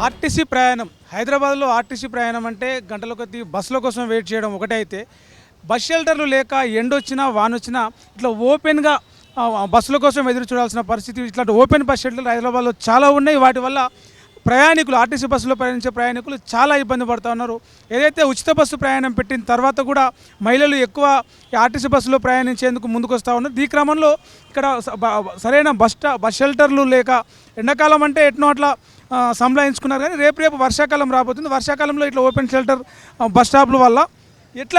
RTC ప్రయాణం హైదరాబాద్లో RTC ప్రయాణం అంటే గంటల కొద్దీ బస్సుల కోసం వెయిట్ చేయడం ఒకటే అయితే బస్ షెల్టర్లు లేక ఎండొచ్చినా వానొచ్చినా ఇట్లా ఓపెన్గా బస్సుల కోసం ఎదురు చూడాల్సిన పరిస్థితి ఇట్లాంటి ఓపెన్ బస్ షెల్టర్లు హైదరాబాద్లో చాలా ఉన్నాయి. వాటి వల్ల ప్రయాణికులు ఆర్టీసీ బస్సులో ప్రయాణించే ప్రయాణికులు చాలా ఇబ్బంది పడుతూ ఉన్నారు. ఏదైతే ఉచిత బస్సు ప్రయాణం పెట్టిన తర్వాత కూడా మహిళలు ఎక్కువ ఆర్టీసీ బస్సులో ప్రయాణించేందుకు ముందుకు వస్తూ ఉన్నారు. ఈ క్రమంలో ఇక్కడ సరైన బస్ షెల్టర్లు లేక ఎండాకాలం అంటే ఎట్నో అట్లా సంలాయించుకున్నారు. కానీ రేపు వర్షాకాలం రాబోతుంది. వర్షాకాలంలో ఇట్లా ఓపెన్ షెల్టర్ బస్ స్టాప్ల వల్ల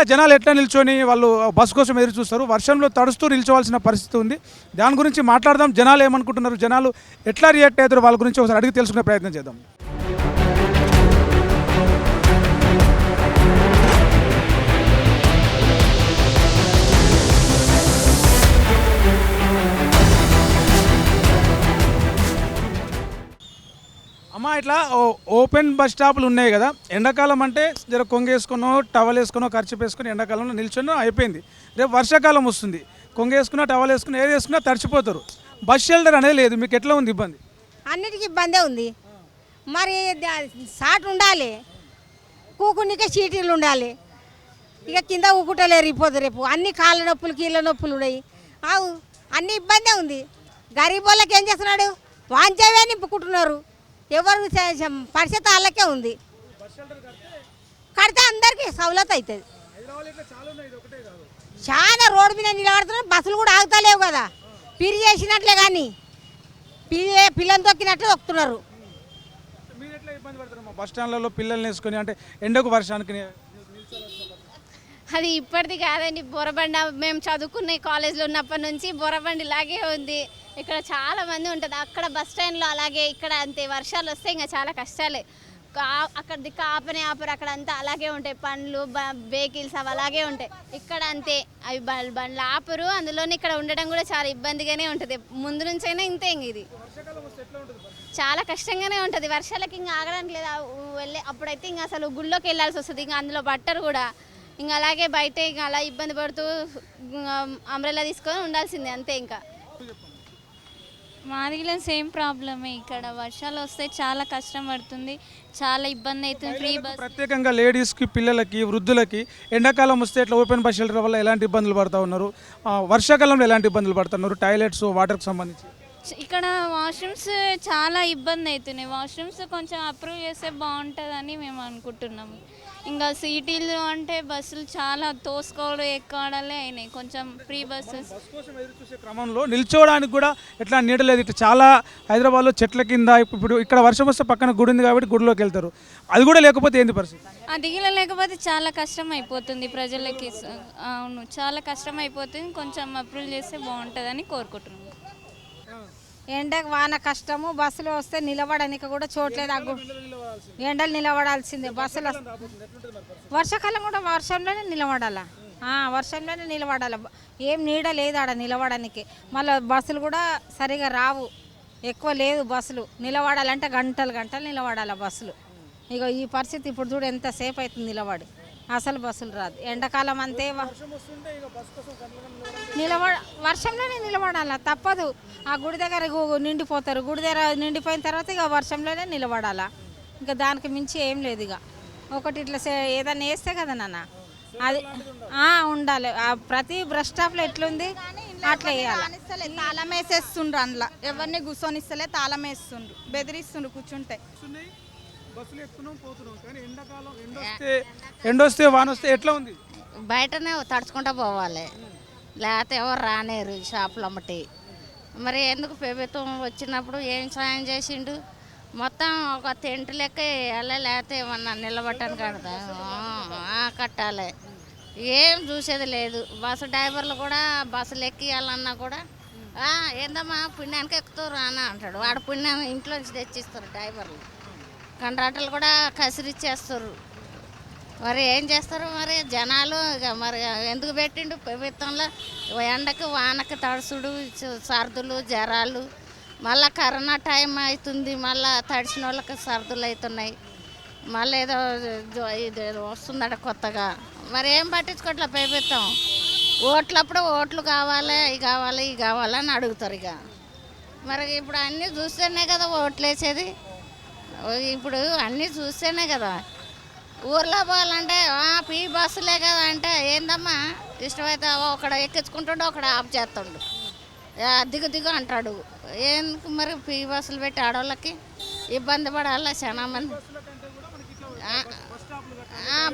జనాలు ఎట్లా నిల్చొని వాళ్ళు బస్సు కోసం ఎదురు చూస్తారు. వర్షంలో తడుస్తూ నిల్చోవాల్సిన పరిస్థితి ఉంది. దాని గురించి మాట్లాడదాం. జనాలు ఏమనుకుంటున్నారు, జనాలు ఎట్లా రియాక్ట్ అవుతారు, వాళ్ళ గురించి ఒకసారి అడిగి తెలుసుకునే ప్రయత్నం చేద్దాం. అమ్మ, ఇట్లా ఓపెన్ బస్ స్టాపులు ఉన్నాయి కదా, ఎండాకాలం అంటే జర కొంగేసుకునో టవల్ వేసుకునో ఖర్చు వేసుకుని ఎండాకాలంలో నిల్చొని అయిపోయింది. రేపు వర్షాకాలం వస్తుంది, కొంగేసుకున్నా టవల్ వేసుకుని ఏది వేసుకున్నా తడిచిపోతారు. బస్ షెల్టర్ అనేది లేదు. మీకు ఎట్లా ఉంది ఇబ్బంది? అన్నిటికీ ఇబ్బందే ఉంది. మరి సాట్ ఉండాలి, కూకునికే సీటీలు ఉండాలి. ఇక కింద ఊకుటలేరు ఇపోదు. రేపు అన్ని కాళ్ళ నొప్పులు కీళ్ళ నొప్పులు ఉన్నాయి. అన్ని ఇబ్బందే ఉంది. గరీబ్ వాళ్ళకి ఏం చేస్తున్నాడు, వాంచేవే నింపుకుంటున్నారు. ఎవరు పరిస్థితి వాళ్ళకే ఉంది. కడితే అందరికీ సౌలత్ అవుతుంది. చాలా రోడ్డు మీద నిలబడుతున్నారు. బస్సులు కూడా ఆగుతలేవు కదా, పిరి చేసినట్లే కానీ పిల్లలు తొక్కినట్లే తొక్కుతున్నారు. బస్ స్టాండ్లలో పిల్లల్ని వేసుకొని అంటే ఎండకు వర్షానికి అది ఇప్పటిది కాదండి. బొరబండి మేము చదువుకున్న కాలేజ్లో ఉన్నప్పటి నుంచి బొరబండి ఇలాగే ఉంది. ఇక్కడ చాలా మంది ఉంటుంది. అక్కడ బస్ స్టాండ్లో అలాగే, ఇక్కడ అంతే. వర్షాలు వస్తే ఇంకా చాలా కష్టాలే. అక్కడ దిక్కు ఆపరు, అక్కడ అంతా అలాగే ఉంటాయి. పండ్లు వెహికల్స్ అవి అలాగే ఉంటాయి. ఇక్కడ అంతే, అవి బండ్లు ఆపరు. అందులోనే ఇక్కడ ఉండడం కూడా చాలా ఇబ్బందిగానే ఉంటుంది. ముందు నుంచైనా ఇంతే. ఇంక ఇది చాలా కష్టంగానే ఉంటుంది. వర్షాలకి ఇంకా ఆగడానికి లేదా అప్పుడైతే ఇంకా అసలు గుళ్ళోకి వెళ్ళాల్సి వస్తుంది. ఇంకా అందులో బట్టరు కూడా ఇంకా అలాగే బయట ఇంకా అలా ఇబ్బంది పడుతూ అంబ్రెల్లా తీసుకొని ఉండాల్సిందే అంతే. ఇంకా మాదిగిలో సేమ్ ప్రాబ్లమే. ఇక్కడ వర్షాలు వస్తే చాలా కష్టం పడుతుంది, చాలా ఇబ్బంది అవుతుంది. ఫ్రీ బస్ ప్రత్యేకంగా లేడీస్కి, పిల్లలకి, వృద్ధులకి ఎండాకాలం వస్తే ఇట్లా ఓపెన్ బస్ షెల్టర్ వల్ల ఎలాంటి ఇబ్బందులు పడుతూ ఉన్నారు, వర్షాకాలంలో ఎలాంటి ఇబ్బందులు పడుతున్నారు, టాయిలెట్స్ వాటర్కి సంబంధించి? ఇక్కడ వాష్రూమ్స్ చాలా ఇబ్బంది అవుతున్నాయి. వాష్రూమ్స్ కొంచెం అప్రూవ్ చేస్తే బాగుంటుందని మేము అనుకుంటున్నాము. ఇంకా సిటీలు అంటే బస్సులు చాలా తోసుకోవడం ఎక్కడాలే అయినాయి. కొంచెం ఫ్రీ బస్సెస్ కోసం ఎదురు చూసే క్రమంలో నిల్చోవడానికి కూడా ఎట్లా నీడలేదు. ఇట్లా చాలా హైదరాబాద్లో చెట్ల కింద, ఇప్పుడు ఇక్కడ వర్షం వస్తే పక్కన గుడి ఉంది కాబట్టి గుడిలోకి వెళ్తారు. అది కూడా లేకపోతే ఏంది పరిస్థితి? దిగిల లేకపోతే చాలా కష్టం అయిపోతుంది ప్రజలకి. అవును, చాలా కష్టం అయిపోతుంది. కొంచెం అప్రూవ్ చేస్తే బాగుంటుందని కోరుకుంటున్నాము. ఎండకు వాన కష్టము. బస్సులో వస్తే నిలబడడానికి కూడా చోట్లేదు. ఎండలు నిలబడాల్సిందే. బస్సులో వర్షాకాలం కూడా వర్షంలోనే నిలబడాలా, వర్షంలోనే నిలబడాలి. ఏం నీడ లేదు ఆడ నిలబడడానికి. మళ్ళీ బస్సులు కూడా సరిగా రావు, ఎక్కువ లేదు బస్సులు. నిలబడాలంటే గంటలు గంటలు నిలబడాలి బస్సులు. ఇక ఈ పరిస్థితి ఇప్పుడు చూడు ఎంతసేపు అవుతుంది నిలబడి. అసలు బస్సులు రాదు. ఎండాకాలం అంతే వర్షంలోనే నిలబడాలా, తప్పదు. ఆ గుడి దగ్గర నిండిపోతారు. గుడి దగ్గర నిండిపోయిన తర్వాత ఇక వర్షంలోనే నిలబడాలా. ఇంకా దానికి మించి ఏం లేదు. ఇక ఒకటి ఇట్లా ఏదైనా వేస్తే కదా నాన్న, అది ఉండాలి. ప్రతి బస్ స్టాప్లో ఎట్లుంది అట్లా వేయాలి. తాళం వేసేస్తుండ్రు, అందులో ఎవరిని కూర్చొనిస్తలే, తాళం వేస్తుండ్రు, బెదిరిస్తుండ్రు కూర్చుంటే. ఎండొస్తే వానొస్తే ఎట్లా ఉంది? బయటనే తడుచుకుంటూ పోవాలి, లేకపోతే ఎవరు రానేరు షాపులు అమ్మటి. మరి ఎందుకు ప్రభుత్వం వచ్చినప్పుడు ఏం సాయం చేసిండు? మొత్తం ఒక టెంట్ లెక్క వేయాలి, లేకపోతే ఏమన్నా నిలబట్టని కడతా కట్టాలి. ఏం చూసేది లేదు. బస్సు డ్రైవర్లు కూడా బస్సులు ఎక్కియాలన్నా కూడా ఏందమ్మా పుణ్యానికి ఎక్కుతారు అని అంటాడు. వాడు పుణ్యం ఇంట్లో నుంచి తెచ్చిస్తారు డ్రైవర్లు. కంట్రాక్టర్లు కూడా కసిరిచ్చేస్తారు. మరి ఏం చేస్తారు మరి జనాలు? మరి ఎందుకు పెట్టిండు ప్రభుత్వంలో? ఎండకు వానకి తడుసుడు, సర్దులు, జ్వరాలు, మళ్ళీ కరోనా టైం అవుతుంది, మళ్ళీ తడిసిన వాళ్ళకి సర్దులు అవుతున్నాయి. మళ్ళీ ఏదో ఇది వస్తుందట కొత్తగా. మరి ఏం పట్టించుకోవట్లే ప్రభుత్వం. ఓట్లప్పుడు ఓట్లు కావాలి, ఇవి కావాలని అడుగుతారు. ఇక మరి ఇప్పుడు అన్నీ చూస్తేనే కదా ఓట్లు వేసేది. ఇప్పుడు అన్నీ చూస్తేనే కదా. ఊర్లో పోవాలంటే పీ బస్సులే కదా అంటే ఏందమ్మా ఇష్టమైతే ఒకడు ఎక్కించుకుంటాడు ఒకడు ఆఫ్ చేస్తాడు, దిగు దిగు అంటాడు. ఎందుకు మరి పీ బస్సులు పెట్టి ఆడవాళ్ళకి ఇబ్బంది పడాలి చాలా మంది.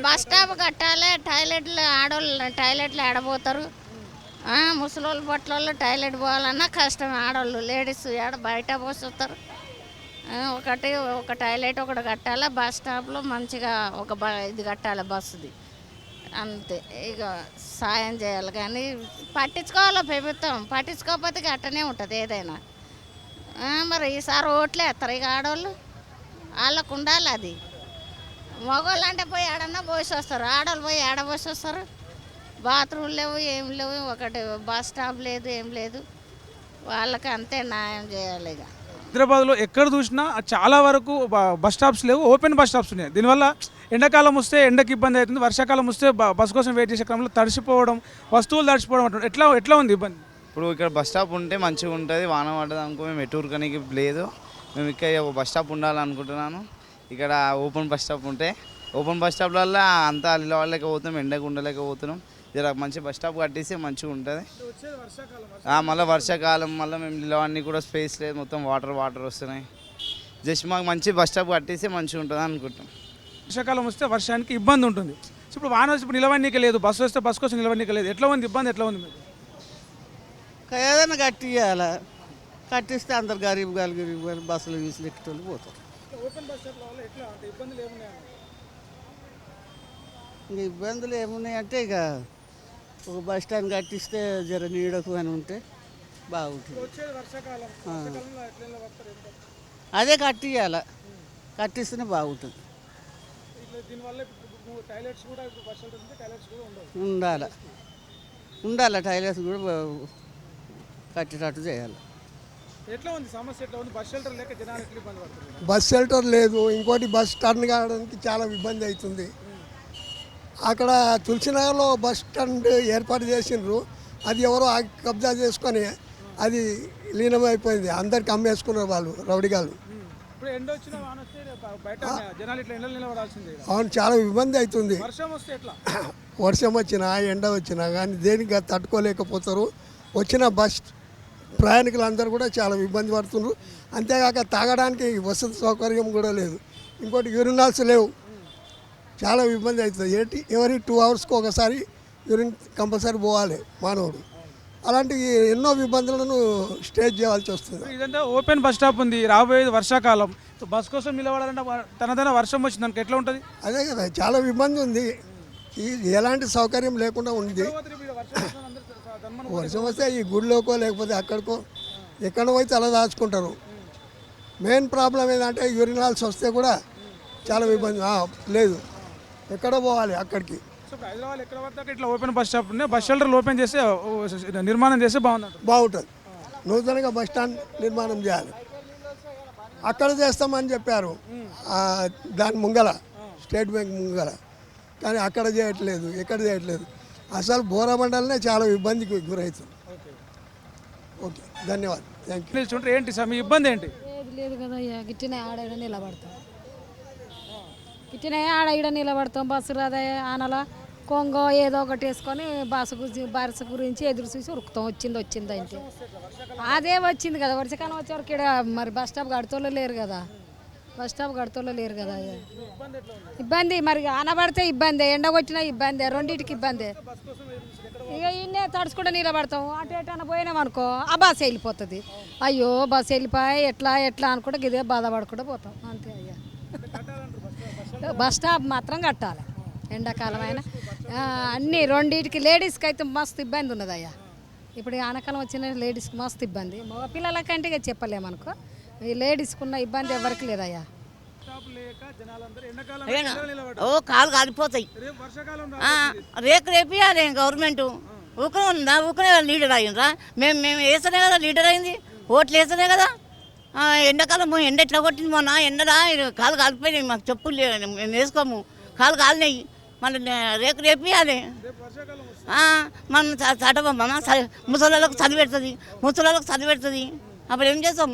బస్ స్టాప్ కట్టాలి, టాయిలెట్లు ఆడవాళ్ళు టాయిలెట్లు ఆడబోతారు, ముసలోళ్ళు బట్టలు టాయిలెట్ పోవాలన్నా కష్టం. ఆడవాళ్ళు లేడీస్ ఆడ బయట పోస్తారు. ఒక టాయిలెట్ ఒకటి కట్టాలి, బస్ స్టాప్లో మంచిగా ఇది కట్టాలి బస్సుది, అంతే. ఇక సాయం చేయాలి కానీ పట్టించుకోవాలి ప్రభుత్వం, పట్టించుకోకపోతే అట్టనే ఉంటుంది ఏదైనా. మరి ఈసారి ఓట్లే వేస్తారు ఇక ఆడవాళ్ళు, వాళ్ళకు ఉండాలి అది. మగవాళ్ళు అంటే పోయి ఆడన్నా పోసి వస్తారు, ఆడవాళ్ళు పోయి ఆడ పోసి వస్తారు. బాత్రూమ్ లేవు ఏం లేవు, ఒకటి బస్ స్టాప్ లేదు ఏం లేదు. వాళ్ళకి అంతే న్యాయం చేయాలి. ఇక హైదరాబాద్లో ఎక్కడ చూసినా చాలా వరకు బస్ స్టాప్స్ లేవు, ఓపెన్ బస్ స్టాప్స్ ఉన్నాయి. దీనివల్ల ఎండాకాలం వస్తే ఎండకి ఇబ్బంది అవుతుంది, వర్షాకాలం వస్తే బస్ కోసం వెయిట్ చేసే క్రమంలో తడిసిపోవడం, వస్తువులు తడిసిపోవడం అంటారు. ఎట్లా ఉంది ఇబ్బంది? ఇప్పుడు ఇక్కడ బస్ స్టాప్ ఉంటే మంచిగా ఉంటుంది, వాన పడ్డది అనుకో మేము ఎటూరుకనికి లేదు. మేము ఇక్కడ ఒక బస్ స్టాప్ ఉండాలనుకుంటున్నాను. ఇక్కడ ఓపెన్ బస్ స్టాప్ ఉంటే ఓపెన్ బస్ స్టాప్లలో అంతా నిలవలేకపోతున్నాం, ఎండకు ఉండలేకపోతున్నాం. జర మంచి బస్ స్టాప్ కట్టేస్తే మంచిగా ఉంటుంది. మళ్ళీ వర్షాకాలం మళ్ళీ మేము నిలవన్నీ కూడా స్పేస్ లేదు, మొత్తం వాటర్ వస్తున్నాయి. జస్ట్ మాకు మంచి బస్ స్టాప్ కట్టేస్తే మంచిగా ఉంటుంది అనుకుంటాం. వర్షాకాలం వస్తే వర్షానికి ఇబ్బంది ఉంటుంది. ఇప్పుడు వాన వచ్చి ఇప్పుడు నిలవనీకే లేదు, బస్సు వస్తే బస్ కోసం నిలవనీకే లేదు. ఎట్లా ఉంది ఇబ్బంది? ఎట్లా ఉంది మీకు? ఏదైనా కట్టియాలి, కట్టిస్తే అందరు గరీబ్ గారు బస్సులు గీసులు ఎక్కిటోళ్ళు పోతారు. ఇంక ఇబ్బందులు ఏమున్నాయంటే ఇక ఒక బస్ స్టాండ్ కట్టిస్తే జర నీడకు అని ఉంటే బాగుంటుంది. అదే కట్టియాలి, కట్టిస్తేనే బాగుంటుంది. ఉండాలి టాయిలెట్స్ కూడా కట్టేటట్టు చేయాలి. ఎట్లా ఉంది సమస్య? ఎట్లా ఉంది? బస్ షెల్టర్ లేక జనాలు ఎట్లా ఇబ్బంది పడుతుంది? బస్ షెల్టర్ లేదు, ఇంకోటి బస్ టర్న్ కావడానికి చాలా ఇబ్బంది అవుతుంది. అక్కడ తులసినగర్లో బస్ స్టాండ్ ఏర్పాటు చేసిండ్రు, అది ఎవరో కబ్జా చేసుకొని అది లీనమైపోయింది, అందరికి అమ్మేసుకున్నారు వాళ్ళు రౌడిగాళ్ళు. ఇప్పుడు ఎండ వచ్చినా వాన వస్తే బయట జనాలు ఇట్లా ఎండలు నిలబడాల్సిందే. అవును, చాలా ఇబ్బంది అవుతుంది. వర్షం వస్తే ఎట్లా? వర్షం వచ్చినా ఎండ వచ్చినా కానీ దేనికి తట్టుకోలేకపోతారు. వచ్చిన బస్ ప్రయాణికులందరూ కూడా చాలా ఇబ్బంది పడుతున్నారు. అంతేకాక తాగడానికి వసతి సౌకర్యం కూడా లేదు. ఇంకోటి యూరినాల్స్ లేవు, చాలా ఇబ్బంది అవుతుంది. ఎవరి 2 అవర్స్కి ఒకసారి యూరిన్ కంపల్సరీ పోవాలి మానవుడు. అలాంటి ఎన్నో ఇబ్బందులను స్టేజ్ చేయాల్సి వస్తుంది. ఇదంతా ఓపెన్ బస్ స్టాప్ ఉంది, రాబోయేది వర్షాకాలం, బస్ కోసం నిలబడాలంటే తనదైన వర్షం వచ్చింది దానికి ఎట్లా ఉంటుంది? అదే కదా, చాలా ఇబ్బంది ఉంది, ఎలాంటి సౌకర్యం లేకుండా ఉంది. వర్షం వస్తే ఈ గుడిలోకో లేకపోతే అక్కడికో ఎక్కడో పోయి తల దాచుకుంటారు. మెయిన్ ప్రాబ్లం ఏంటంటే యూరినాల్స్ వస్తే కూడా చాలా ఇబ్బంది లేదు, ఎక్కడో పోవాలి అక్కడికి. హైదరాబాద్ ఎక్కడ పడితే ఇట్లా ఓపెన్ బస్ స్టాప్ ఉన్నాయి, బస్ షెల్టర్లు ఓపెన్ చేస్తే నిర్మాణం చేస్తే బాగుంటుంది. నూతనంగా బస్ స్టాండ్ నిర్మాణం చేయాలి. అక్కడ చేస్తామని చెప్పారు, దాని ముంగల స్టేట్ బ్యాంక్ ముంగల, కానీ అక్కడ చేయట్లేదు, ఎక్కడ చేయట్లేదు. అసలు బోరమండలనే చాలా ఇబ్బందికి గురవుతుంది. ఓకే, ధన్యవాదాలు, థ్యాంక్ యూ. చూడండి ఏంటి సార్ మీ ఇబ్బంది ఏంటి? ఏది లేదు కదా, గిట్టినే ఆడ నిలబడతాం, గిట్టినే ఆడ ఈడ నిలబడతాం. బస్సు రాదా ఆనలా కొంగో ఏదో ఒకటి వేసుకొని బస్సు గురించి ఎదురు చూసి ఉరుకుతాం. వచ్చింది అంటే అదే వచ్చింది కదా. వర్షాకాలం వచ్చేవరకు ఇక్కడ మరి బస్ స్టాప్ కడుతోళ్ళు లేరు కదా, ఇబ్బంది. మరి ఆనబడితే ఇబ్బంది, ఎండ కొట్టినా ఇబ్బంది, రెండింటికి ఇబ్బంది. ఇక ఇన్నే తడుచుకుంటే నిలబడతాం. అటు ఎటు పోయినామనుకో ఆ బస్సు వెళ్ళిపోతుంది. అయ్యో బస్సు వెళ్ళిపోయి ఎట్లా అనుకుంటే ఇదే బాధపడుకుంటూ పోతాం, అంతే. అయ్యా బస్ స్టాప్ మాత్రం కట్టాలి. ఎండాకాలం అయినా అన్నీ రెండింటికి. లేడీస్కి అయితే మస్తు ఇబ్బంది ఉన్నది అయ్యా. ఇప్పుడు ఆనకాలం వచ్చిన లేడీస్కి మస్తు ఇబ్బంది. మగ పిల్లలకంటే ఇక చెప్పలేమనుకో, ఈ లేడీస్కి ఉన్న ఇబ్బంది ఎవరికి లేదయ్యా. కాలు కాలిపోతాయి. రేపియాలి గవర్నమెంట్. ఊకనే ఉందా? ఊకనే లీడర్ అయ్యిండ్రా? మేము వేస్తేనే కదా లీడర్ అయింది, ఓట్లు వేస్తేనే కదా. ఎండాకాలం ఎండ ఎట్లా కొట్టింది మొన్న, ఎండలా కాలు కాలిపోయినాయి. మాకు చెప్పులు మేము వేసుకోము, కాలు కాలినాయి. మళ్ళీ రేపియాలి. మనం చదవమ్మా, ముసలాళ్ళకు చదివెడుతుంది, అప్పుడు ఏం చేస్తాం?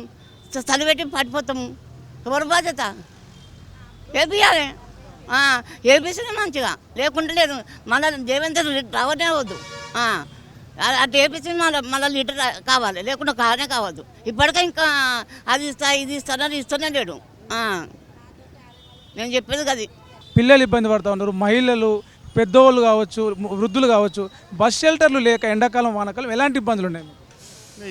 చదివెట్టి పడిపోతాము. ఎవరు బాధ్యత వేపియాలి, వేపిస్తేనే మంచిగా, లేకుంటే లేదు. మళ్ళీ దేవేంద్ర రావనే వద్దు, అటు వేపిస్తే మళ్ళీ లీటర్ కావాలి, లేకుండా కానే కావద్దు. ఇప్పటికే ఇంకా అది ఇస్తా ఇది ఇస్తానని ఇస్తూనే లేడు. నేను చెప్పేది అది. పిల్లలు ఇబ్బంది పడుతూ ఉన్నారు, మహిళలు, పెద్దోళ్ళు కావచ్చు, వృద్ధులు కావచ్చు. బస్ షెల్టర్లు లేక ఎండాకాలం వానాకాలం ఎలాంటి ఇబ్బందులు ఉన్నాయి?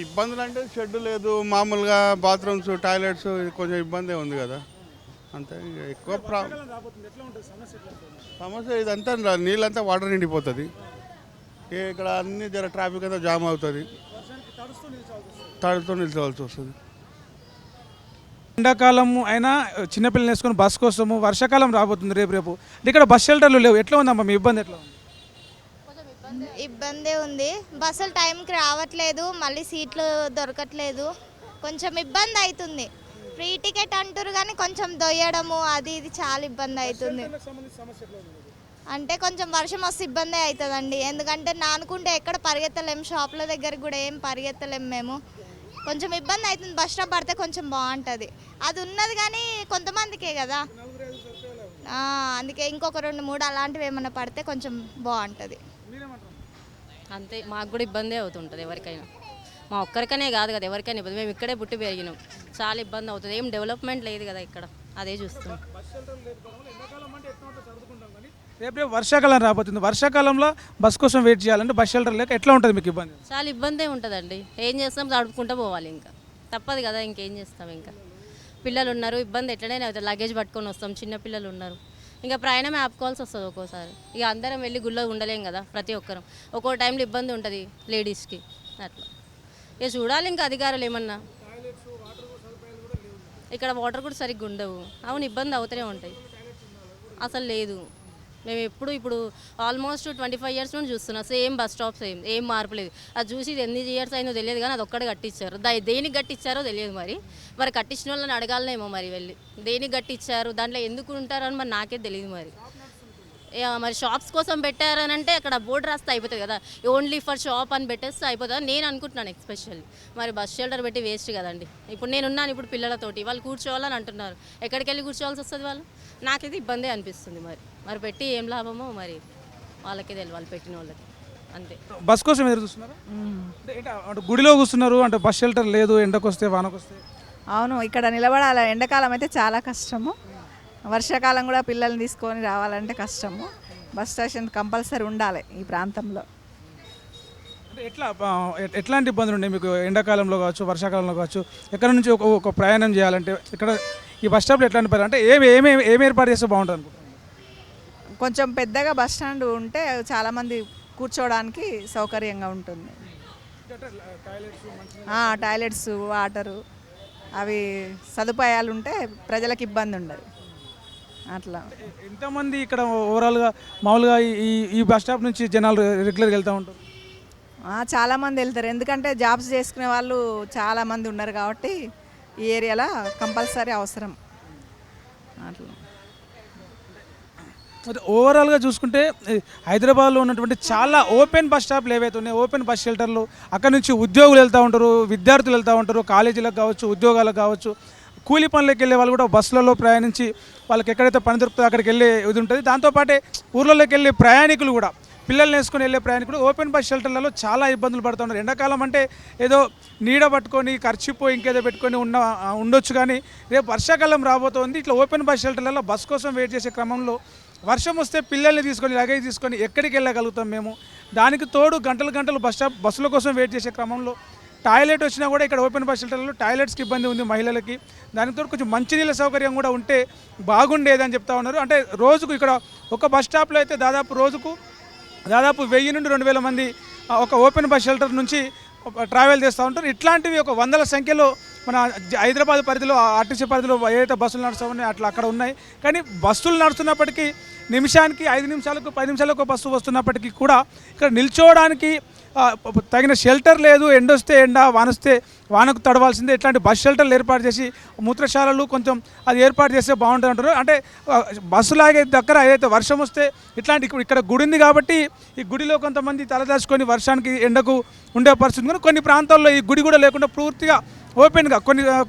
ఇబ్బందులు అంటే షెడ్ లేదు, మామూలుగా బాత్రూమ్స్, టాయిలెట్స్ కొంచెం ఇబ్బందే ఉంది కదా, అంతే. ఎక్కువ సమస్య ఇదంతా నీళ్ళంతా వాటర్ నిండిపోతుంది, ఇక్కడ అన్ని జర ట్రాఫిక్ అంతా జామ్ అవుతుంది, తడుతూ నిల్చోవాల్సి వస్తుంది. ఎండాకాలం అయినా చిన్నపిల్లలు వేసుకొని బస్ కోసము, వర్షాకాలం రాబోతుంది రేపు. ఇక్కడ బస్ షెల్టర్లు లేవు, ఎట్లా ఉందమ్మా మీ ఇబ్బంది? ఎట్లా ఉంది? ఇబ్బందే ఉంది, బస్సులు టైంకి రావట్లేదు, మళ్ళీ సీట్లు దొరకట్లేదు, కొంచెం ఇబ్బంది అవుతుంది. ఫ్రీ టికెట్ అంటారు కానీ కొంచెం దొయ్యడము అది ఇది చాలా ఇబ్బంది అవుతుంది. అంటే కొంచెం వర్షం వస్తే ఇబ్బంది అవుతుందండి, ఎందుకంటే నానుకుంటే ఎక్కడ పరిగెత్తలేము, షాపుల దగ్గర కూడా ఏం పరిగెత్తలేము మేము. కొంచెం ఇబ్బంది అవుతుంది, బస్ స్టాప్ పడితే కొంచెం బాగుంటుంది. అది ఉన్నది కానీ కొంతమందికే కదా, అందుకే ఇంకొక 2-3 అలాంటివి ఏమైనా పడితే కొంచెం బాగుంటుంది. అంతే, మాకు కూడా ఇబ్బందే అవుతుంటుంది ఎవరికైనా, మా ఒక్కరికనే కాదు కదా, ఎవరికైనా ఇబ్బంది. మేము ఇక్కడే పుట్టి పెరిగినాం, చాలా ఇబ్బంది అవుతుంది. ఏం డెవలప్మెంట్ లేదు కదా ఇక్కడ, అదే చూస్తున్నాం. రేపు వర్షాకాలం రాబోతుంది, వర్షాకాలంలో బస్ కోసం వెయిట్ చేయాలంటే బస్ షెల్టర్ లేక ఎట్లా ఉంటుంది మీకు ఇబ్బంది? చాలా ఇబ్బందే ఉంటుందండి, ఏం చేస్తాం, తడుపుకుంటూ పోవాలి, ఇంకా తప్పదు కదా, ఇంకేం చేస్తాం. ఇంకా పిల్లలు ఉన్నారు, ఇబ్బంది ఎట్లనే అవుతుంది. లగేజ్ పట్టుకొని వస్తాం, చిన్న పిల్లలు ఉన్నారు, ఇంకా ప్రయాణం ఆపుకోవాల్సి వస్తుంది ఒక్కోసారి. ఇక అందరం వెళ్ళి గుళ్ళో ఉండలేం కదా, ప్రతి ఒక్కరం ఒక్కో టైంలో ఇబ్బంది ఉంటుంది లేడీస్కి, అట్లా. ఇక చూడాలి ఇంకా అధికారులు ఏమన్నా. ఇక్కడ వాటర్ కూడా సరిగ్గా ఉండవు, అవును ఇబ్బంది అవుతూనే ఉంటాయి, అసలు లేదు. మేము ఇప్పుడు ఆల్మోస్ట్ 25 years నుండి చూస్తున్నాం, సేమ్ బస్ స్టాప్, సేమ్, ఏం మార్పు లేదు. అది చూసి ఎన్ని ఇయర్స్ అయిందో తెలియదు కానీ అది ఒక్కడే కట్టించారు. దేనికి కట్టించారో తెలియదు, మరి కట్టించిన వాళ్ళని అడగాలనేమో మరి వెళ్ళి, దేనికి కట్టించారు, దాంట్లో ఎందుకు ఉంటారని మరి నాకే తెలియదు. మరి షాప్స్ కోసం పెట్టారని అంటే అక్కడ బోర్డు రాస్తే అయిపోతుంది కదా, ఓన్లీ ఫర్ షాప్ అని పెట్టేస్తే అయిపోతుంది నేను అనుకుంటున్నాను ఎస్పెషల్లీ. మరి బస్ షెల్టర్ పెట్టి వేస్ట్ కదండి. ఇప్పుడు నేనున్నాను, ఇప్పుడు పిల్లలతోటి వాళ్ళు కూర్చోవాలని అంటున్నారు, ఎక్కడికి వెళ్ళి కూర్చోవాల్సి వస్తుంది వాళ్ళు? నాకైతే ఇబ్బంది అనిపిస్తుంది. మరి పెట్టి ఏం లాభమో మరి వాళ్ళకే తెలియదు, వాళ్ళు పెట్టిన వాళ్ళకి, అంతే. బస్ కోసం ఎదురు చూస్తున్నారు, గుడిలో కూర్చున్నారు అంటే బస్ షెల్టర్ లేదు, ఎండకొస్తే వానకొస్తే. అవును, ఇక్కడ నిలబడాలి, ఎండాకాలం అయితే చాలా కష్టము, వర్షాకాలం కూడా పిల్లల్ని తీసుకొని రావాలంటే కష్టము. బస్ స్టేషన్ కంపల్సరీ ఉండాలి ఈ ప్రాంతంలో. ఎట్లాంటి ఇబ్బందులు ఉన్నాయి మీకు ఎండాకాలంలో కావచ్చు, వర్షాకాలంలో కావచ్చు? ఎక్కడ నుంచి ఒక ప్రయాణం చేయాలంటే ఇక్కడ ఈ బస్ స్టాప్లో ఎట్లాంటి పని అంటే ఏమి ఏర్పాటు చేస్తే బాగుంటుంది అనుకుంటున్నాను? కొంచెం పెద్దగా బస్ స్టాండ్ ఉంటే చాలామంది కూర్చోవడానికి సౌకర్యంగా ఉంటుంది. టాయిలెట్స్, వాటరు, అవి సదుపాయాలు ఉంటే ప్రజలకు ఇబ్బంది ఉండదు. అట్లా ఎంతమంది ఇక్కడ ఓవరాల్గా మామూలుగా ఈ బస్ స్టాప్ నుంచి జనాలు రెగ్యులర్గా వెళ్తూ ఉంటారు? చాలామంది వెళ్తారు, ఎందుకంటే జాబ్స్ చేసుకునే వాళ్ళు చాలామంది ఉన్నారు కాబట్టి ఈ ఏరియాలో కంపల్సరీ అవసరం. అట్లా ఓవరాల్గా చూసుకుంటే హైదరాబాద్లో ఉన్నటువంటి చాలా ఓపెన్ బస్ స్టాప్లు ఏవైతే ఉన్నాయో, ఓపెన్ బస్ షెల్టర్లు, అక్కడ నుంచి ఉద్యోగులు వెళ్తూ ఉంటారు, విద్యార్థులు వెళ్తూ ఉంటారు, కాలేజీలకు కావచ్చు, ఉద్యోగాలకు కావచ్చు, కూలీ పనులకు వెళ్ళే వాళ్ళు కూడా బస్సులలో ప్రయాణించి వాళ్ళకి ఎక్కడైతే పని దొరుకుతుందో అక్కడికి వెళ్ళే ఇది ఉంటుంది. దాంతోపాటే ఊర్లలోకి వెళ్ళే ప్రయాణికులు కూడా, పిల్లల్ని వేసుకొని వెళ్ళే ప్రయాణికులు ఓపెన్ బస్ షెల్టర్లలో చాలా ఇబ్బందులు పడుతున్నారు. ఎండాకాలం అంటే ఏదో నీడ పట్టుకొని ఖర్చిపోయి ఇంకేదో పెట్టుకొని ఉండొచ్చు, కానీ రేపు వర్షాకాలం రాబోతోంది. ఇట్లా ఓపెన్ బస్ షెల్టర్లలో బస్ కోసం వెయిట్ చేసే క్రమంలో వర్షం వస్తే పిల్లల్ని తీసుకొని, లగేజ్ తీసుకొని ఎక్కడికి వెళ్ళగలుగుతాం మేము? దానికి తోడు గంటలు బస్సుల కోసం వెయిట్ చేసే క్రమంలో టాయిలెట్ వచ్చినా కూడా ఇక్కడ ఓపెన్ బస్ షెల్టర్లలో టాయిలెట్స్కి ఇబ్బంది ఉంది మహిళలకి. దానితో కొంచెం మంచినీళ్ళ సౌకర్యం కూడా ఉంటే బాగుండేదని చెప్తా ఉన్నారు. అంటే రోజుకు ఇక్కడ ఒక బస్ స్టాప్లో అయితే దాదాపు 1000 నుండి 2000 మంది ఒక ఓపెన్ బస్ షెల్టర్ నుంచి ట్రావెల్ చేస్తూ ఉంటారు. ఇట్లాంటివి ఒక 100ల సంఖ్యలో మన హైదరాబాద్ పరిధిలో, ఆర్టీసీ పరిధిలో ఏదైతే బస్సులు నడుస్తామని అట్లా అక్కడ ఉన్నాయి. కానీ బస్సులు నడుస్తున్నప్పటికీ నిమిషానికి 5 నిమిషాలకు 10 నిమిషాలకు బస్సు వస్తున్నప్పటికీ కూడా ఇక్కడ నిల్చోవడానికి తగిన షెల్టర్ లేదు. ఎండొస్తే ఎండ, వానొస్తే వానకు తడవాల్సిందే. ఇట్లాంటి బస్ షెల్టర్లు ఏర్పాటు చేసి మూత్రశాలలు కొంచెం అది ఏర్పాటు చేస్తే బాగుంటుంది అంటారు. అంటే బస్సు లాగే దగ్గర ఏదైతే వర్షం వస్తే ఇట్లాంటి ఇక్కడ గుడి ఉంది కాబట్టి ఈ గుడిలో కొంతమంది తలదాచుకొని వర్షానికి ఎండకు ఉండే పరిస్థితి. కొన్ని ప్రాంతాల్లో ఈ గుడి కూడా లేకుండా పూర్తిగా ఓపెన్గా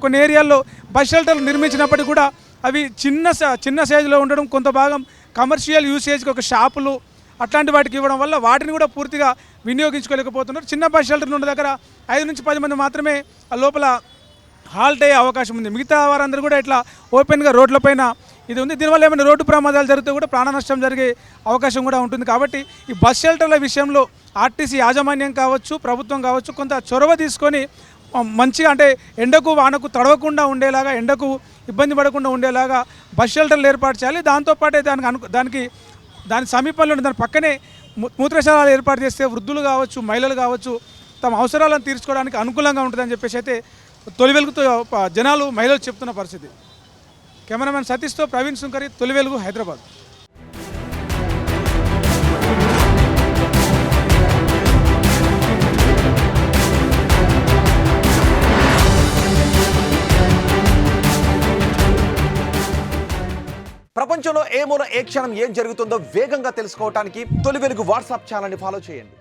కొన్ని ఏరియాల్లో బస్ షెల్టర్లు నిర్మించినప్పటికీ కూడా అవి చిన్న సైజులో ఉండడం, కొంత భాగం కమర్షియల్ యూసేజ్కి ఒక షాపులు అట్లాంటి వాటికి ఇవ్వడం వల్ల వాటిని కూడా పూర్తిగా వినియోగించుకోలేకపోతున్నారు. చిన్న బస్ షెల్టర్లు ఉన్న దగ్గర 5 నుంచి 10 మంది మాత్రమే ఆ లోపల హాల్ట్ అయ్యే అవకాశం ఉంది. మిగతా వారందరూ కూడా ఇట్లా ఓపెన్గా రోడ్లపైన ఇది ఉంది. దీనివల్ల ఏమైనా రోడ్డు ప్రమాదాలు జరిగితే కూడా ప్రాణ నష్టం జరిగే అవకాశం కూడా ఉంటుంది. కాబట్టి ఈ బస్ షెల్టర్ల విషయంలో ఆర్టీసీ యాజమాన్యం కావచ్చు, ప్రభుత్వం కావచ్చు, కొంత చొరవ తీసుకొని మంచిగా అంటే ఎండకు వానకు తడవకుండా ఉండేలాగా, ఎండకు ఇబ్బంది పడకుండా ఉండేలాగా బస్ షెల్టర్లు ఏర్పాటు చేయాలి. దాంతోపాటే దాని సమీపంలో దాని పక్కనే మూత్రశాలలు ఏర్పాటు చేస్తే వృద్ధులు కావచ్చు, మహిళలు కావచ్చు తమ అవసరాలను తీర్చుకోవడానికి అనుకూలంగా ఉంటుందని చెప్పేసి అయితే తొలి వెలుగుతో జనాలు, మహిళలు చెప్తున్న పరిస్థితి. కెమెరామెన్ సతీష్తో ప్రవీణ్ సుంకరి, తొలి వెలుగు, హైదరాబాద్. ప్రపంచంలో ఏ మూల ఏ క్షణం ఏం జరుగుతుందో వేగంగా తెలుసుకోవడానికి తొలి వెలుగు వాట్సాప్ ఛానల్ని ఫాలో చేయండి.